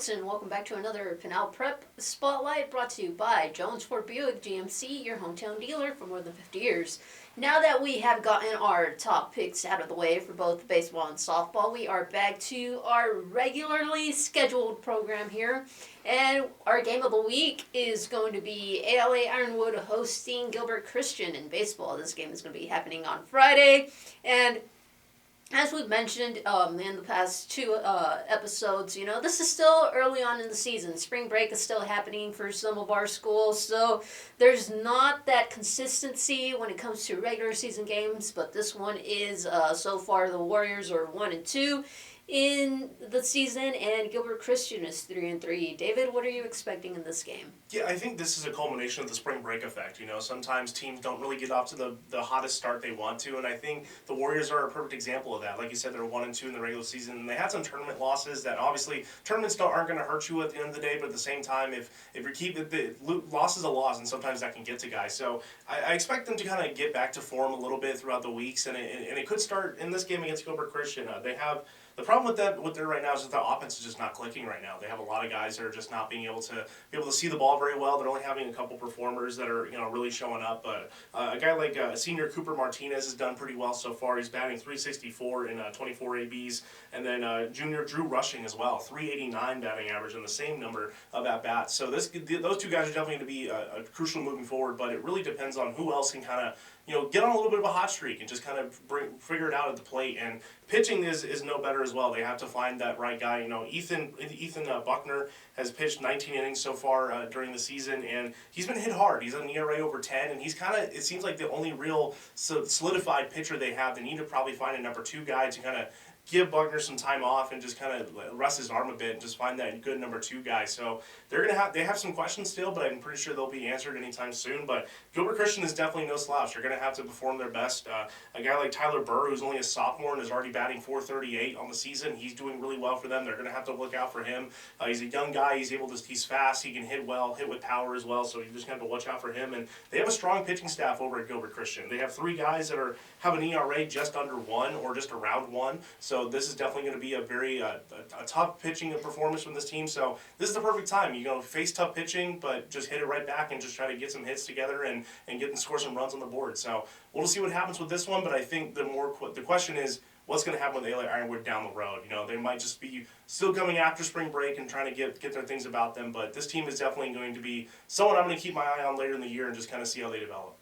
folks, and welcome back to another Pinal Prep Spotlight brought to you by Jones Ford Buick GMC, your hometown dealer for more than 50 years. Now that we have gotten our top picks out of the way for both baseball and softball, we are back to our regularly scheduled program here. And our game of the week is going to be ALA Ironwood hosting Gilbert Christian in baseball. This game is going to be happening on Friday. And as we've mentioned in the past two episodes, this is still early on in the season. Spring break is still happening for some of our schools, so there's not that consistency when it comes to regular season games, but this one is, so far the Warriors are 1-2 in the season, and Gilbert Christian is 3-3. David, what are you expecting in this game? Yeah, I think this is a culmination of the spring break effect. Sometimes teams don't really get off to the hottest start they want to, and I think the Warriors are a perfect example of that. Like you said, they're 1-2 in the regular season, and they had some tournament losses that obviously tournaments aren't going to hurt you at the end of the day, but at the same time, if you keep the loss is a loss, and sometimes that can get to guys. So I expect them to kind of get back to form a little bit throughout the weeks, and it could start in this game against Gilbert Christian. They have. The problem with them right now is that the offense is just not clicking right now. They have a lot of guys that are just not being able to see the ball very well. They're only having a couple performers that are really showing up. But a guy like senior Cooper Martinez has done pretty well so far. He's batting .364 in 24 ABs, and then junior Drew Rushing as well, .389 batting average and the same number of at bats. So those two guys are definitely going to be crucial moving forward. But it really depends on who else can kind of get on a little bit of a hot streak and just kind of figure it out at the plate. And pitching is no better as well. They have to find that right guy. Ethan Buckner has pitched 19 innings so far during the season, and he's been hit hard. He's on an ERA over 10, and he's it seems like the only real solidified pitcher they have. They need to probably find a number two guy to kind of give Buckner some time off and just kind of rest his arm a bit and just find that good number two guy. So they have some questions still, but I'm pretty sure they'll be answered anytime soon. But Gilbert Christian is definitely no slouch. They're going to have to perform their best. A guy like Tyler Burr, who's only a sophomore and is already batting .438 on the season, he's doing really well for them. They're going to have to look out for him. He's a young guy. He's fast. He can hit well, hit with power as well. So you just have to watch out for him. And they have a strong pitching staff over at Gilbert Christian. They have three guys that have an ERA just under 1 or just around 1. So this is definitely going to be a very a tough pitching performance from this team. So this is the perfect time. Face tough pitching, but just hit it right back and just try to get some hits together and score some runs on the board. So we'll see what happens with this one. But I think the question is, what's going to happen with ALA Ironwood down the road? They might just be still coming after spring break and trying to get their things about them. But this team is definitely going to be someone I'm going to keep my eye on later in the year and just kind of see how they develop.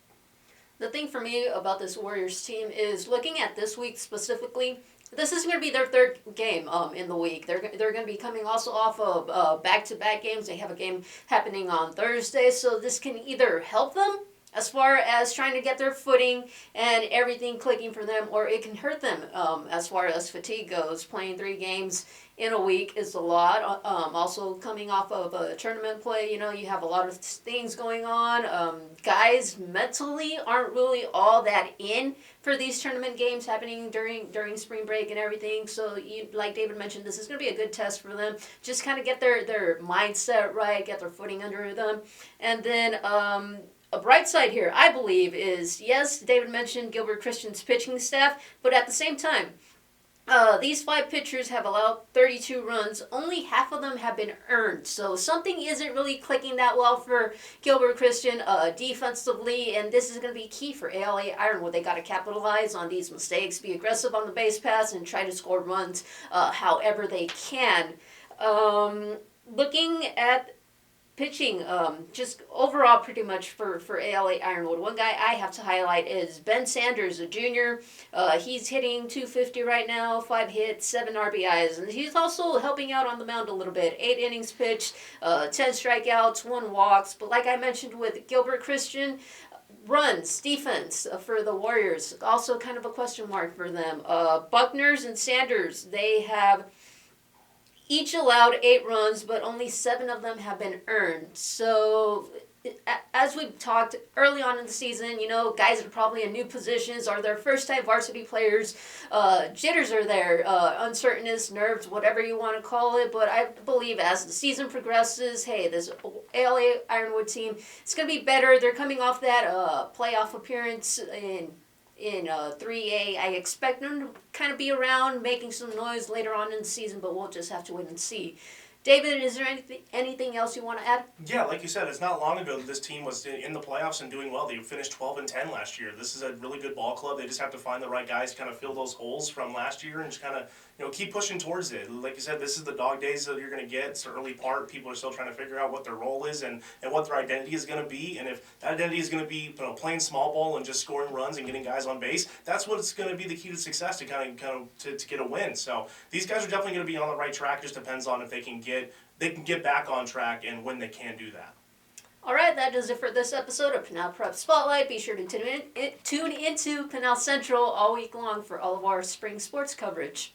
The thing for me about this Warriors team is looking at this week specifically. This is going to be their third game in the week. They're going to be coming also off of back-to-back games. They have a game happening on Thursday, so this can either help them as far as trying to get their footing and everything clicking for them, or it can hurt them as far as fatigue goes. Playing 3 games in a week is a lot. Also coming off of a tournament play, you have a lot of things going on. Guys mentally aren't really all that in for these tournament games happening during spring break and everything. So like David mentioned, this is going to be a good test for them. Just kind of get their mindset right, get their footing under them. And then a bright side here, I believe, is, yes, David mentioned Gilbert Christian's pitching staff, but at the same time, these 5 pitchers have allowed 32 runs. Only half of them have been earned. So something isn't really clicking that well for Gilbert Christian defensively, and this is going to be key for ALA Ironwood. They got to capitalize on these mistakes, be aggressive on the base pass, and try to score runs however they can. Looking at pitching, just overall pretty much for ALA Ironwood. One guy I have to highlight is Ben Sanders, a junior. He's hitting .250 right now, 5 hits, 7 RBIs, and he's also helping out on the mound a little bit. 8 innings pitched, 10 strikeouts, 1 walks. But like I mentioned with Gilbert Christian, runs, defense for the Warriors, also kind of a question mark for them. Buckners and Sanders, they have each allowed 8 runs, but only 7 of them have been earned. So, as we've talked early on in the season, guys that are probably in new positions are their first-time varsity players. Jitters are there, uncertainness, nerves, whatever you want to call it. But I believe as the season progresses, hey, this ALA Ironwood team is going to be better. They're coming off that playoff appearance in 3A. I expect them to kind of be around, making some noise later on in the season, but we'll just have to wait and see. David, is there anything else you want to add? Yeah, like you said, it's not long ago that this team was in the playoffs and doing well. They finished 12-10 last year. This is a really good ball club. They just have to find the right guys to kind of fill those holes from last year and just kind of keep pushing towards it. Like you said, this is the dog days that you're going to get. It's the early part. People are still trying to figure out what their role is and what their identity is going to be. And if that identity is going to be playing small ball and just scoring runs and getting guys on base, that's what's going to be the key to success to to get a win. So these guys are definitely going to be on the right track. It just depends on if they can get back on track and when they can do that. All right, that does it for this episode of Pinal Prep Spotlight. Be sure to tune into Pinal Central all week long for all of our spring sports coverage.